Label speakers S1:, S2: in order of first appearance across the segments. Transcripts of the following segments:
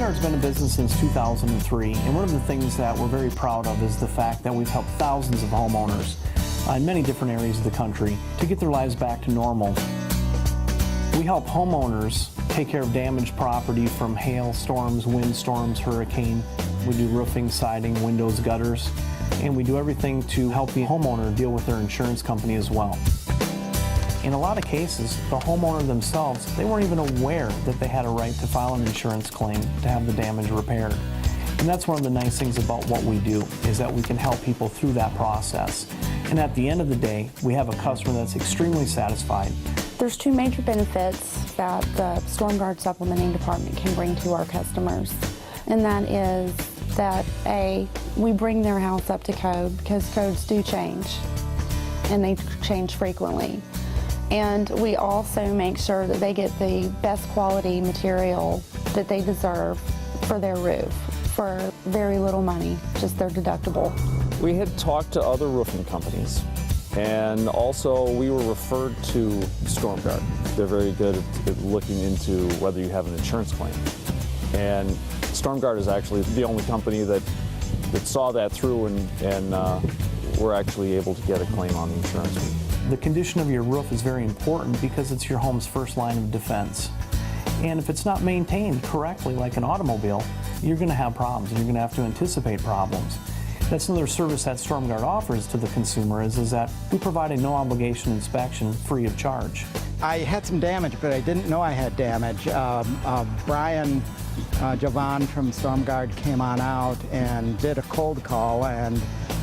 S1: Stormguard's been in business since 2003, and one of the things that we're very proud of is the fact that we've helped thousands of homeowners in many different areas of the country to get their lives back to normal. We help homeowners take care of damaged property from hail storms, windstorms, hurricane. We do roofing, siding, windows, gutters, and we do everything to help the homeowner deal with their insurance company as well. In a lot of cases, the homeowner themselves, they weren't even aware that they had a right to file an insurance claim to have the damage repaired. And that's one of the nice things about what we do, is that we can help people through that process. And at the end of the day, we have a customer that's extremely satisfied.
S2: There's two major benefits that the Stormguard Supplementing Department can bring to our customers. And that is that A, we bring their house up to code, because codes do change, and they change frequently. And we also make sure that they get the best quality material that they deserve for their roof for very little money, just their deductible.
S3: We had talked to other roofing companies, and also we were referred to Stormguard. They're very good at looking into whether you have an insurance claim. And Stormguard is actually the only company that saw that through, and we're actually able to get a claim on the insurance.
S1: The condition of your roof is very important because it's your home's first line of defense. And if it's not maintained correctly, like an automobile, you're going to have problems, and you're going to have to anticipate problems. That's another service that Stormguard offers to the consumer is that we provide a no-obligation inspection free of charge.
S4: I had some damage, but I didn't know I had damage. Brian Jovan from Stormguard came on out and did a cold call and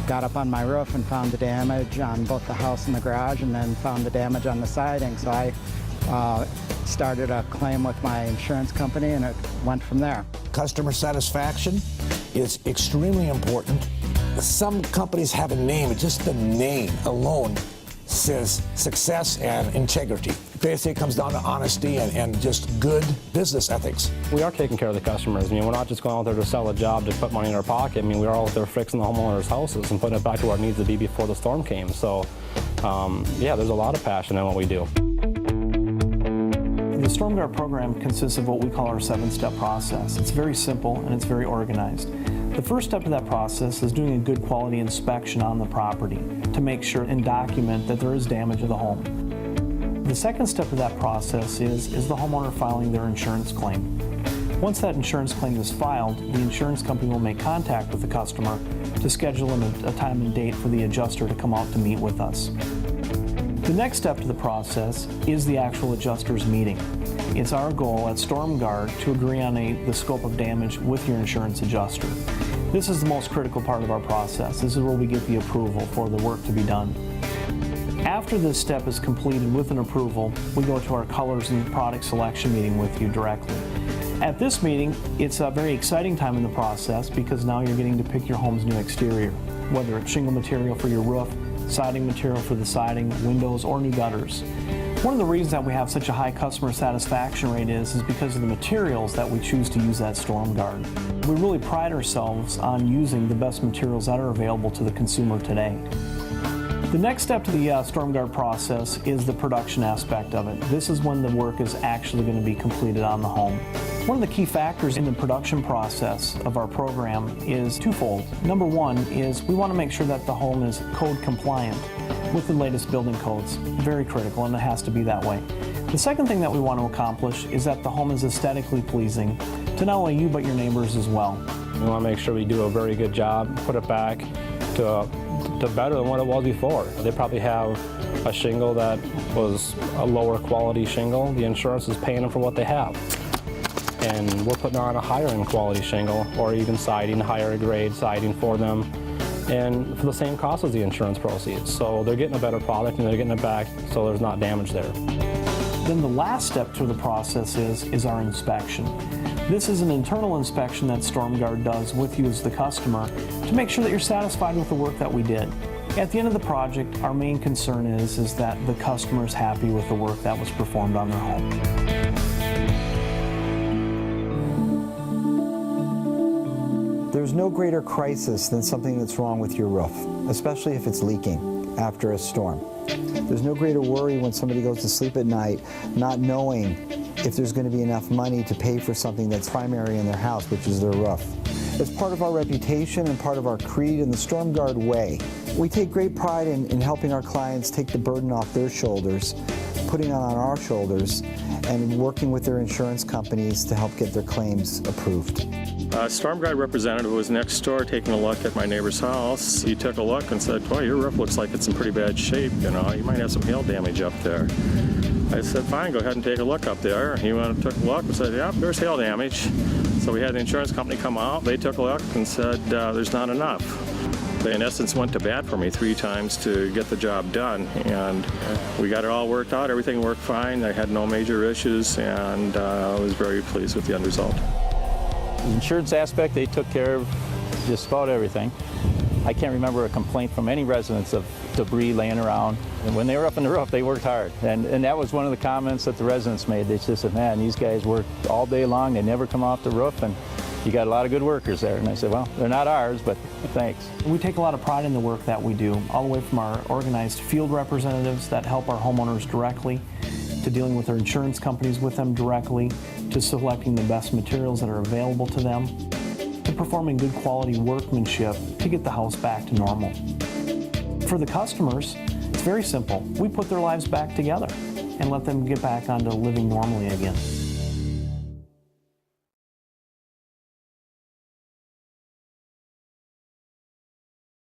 S4: got up on my roof and found the damage on both the house and the garage, and then found the damage on the siding. So I started a claim with my insurance company, and it went from there.
S5: Customer satisfaction is extremely important. Some companies have a name, just the name alone says success and integrity. Basically, it comes down to honesty and just good business ethics.
S6: We are taking care of the customers. I mean, we're not just going out there to sell a job to put money in our pocket. I mean, we're out there fixing the homeowners' houses and putting it back to where it needs to be before the storm came. So, yeah, there's a lot of passion in what we do.
S1: The Stormguard program consists of what we call our 7-step process. It's very simple and it's very organized. The first step of that process is doing a good quality inspection on the property to make sure and document that there is damage to the home. The second step of that process is the homeowner filing their insurance claim. Once that insurance claim is filed, the insurance company will make contact with the customer to schedule a time and date for the adjuster to come out to meet with us. The next step to the process is the actual adjuster's meeting. It's our goal at Stormguard to agree on the scope of damage with your insurance adjuster. This is the most critical part of our process. This is where we get the approval for the work to be done. After this step is completed with an approval, we go to our colors and product selection meeting with you directly. At this meeting, it's a very exciting time in the process because now you're getting to pick your home's new exterior, whether it's shingle material for your roof, siding material for the siding, windows, or new gutters. One of the reasons that we have such a high customer satisfaction rate is because of the materials that we choose to use at Stormguard. We really pride ourselves on using the best materials that are available to the consumer today. The next step to the Stormguard process is the production aspect of it. This is when the work is actually going to be completed on the home. One of the key factors in the production process of our program is twofold. Number one is we want to make sure that the home is code compliant with the latest building codes. Very critical, and it has to be that way. The second thing that we want to accomplish is that the home is aesthetically pleasing to not only you but your neighbors as well.
S6: We want to make sure we do a very good job, put it back to better than what it was before. They probably have a shingle that was a lower quality shingle. The insurance is paying them for what they have. And we're putting on a higher end quality shingle, or even siding, higher grade siding for them, and for the same cost as the insurance proceeds. So they're getting a better product and they're getting it back so there's not damage there.
S1: Then the last step to the process is our inspection. This is an internal inspection that Stormguard does with you as the customer to make sure that you're satisfied with the work that we did. At the end of the project, our main concern is that the customer is happy with the work that was performed on their home.
S7: There's no greater crisis than something that's wrong with your roof, especially if it's leaking after a storm. There's no greater worry when somebody goes to sleep at night not knowing if there's going to be enough money to pay for something that's primary in their house, which is their roof. It's part of our reputation and part of our creed and the StormGuard way. We take great pride in helping our clients take the burden off their shoulders, putting it on our shoulders, and working with their insurance companies to help get their claims approved.
S8: A StormGuard representative was next door taking a look at my neighbor's house. He took a look and said, boy, your roof looks like it's in pretty bad shape, you know, you might have some hail damage up there. I said, fine, go ahead and take a look up there. He went and took a look and said, yeah, there's hail damage. So we had the insurance company come out, they took a look and said, there's not enough. They, in essence, went to bat for me 3 times to get the job done, and we got it all worked out. Everything worked fine. I had no major issues, and I was very pleased with the end result.
S9: The insurance aspect, they took care of just about everything. I can't remember a complaint from any residents of debris laying around. And when they were up on the roof, they worked hard. And that was one of the comments that the residents made. They just said, man, these guys work all day long. They never come off the roof, and you got a lot of good workers there. And I said, well, they're not ours, but thanks.
S1: We take a lot of pride in the work that we do, all the way from our organized field representatives that help our homeowners directly, to dealing with their insurance companies with them directly, to selecting the best materials that are available to them, to performing good quality workmanship to get the house back to normal. For the customers, it's very simple. We put their lives back together and let them get back onto living normally again.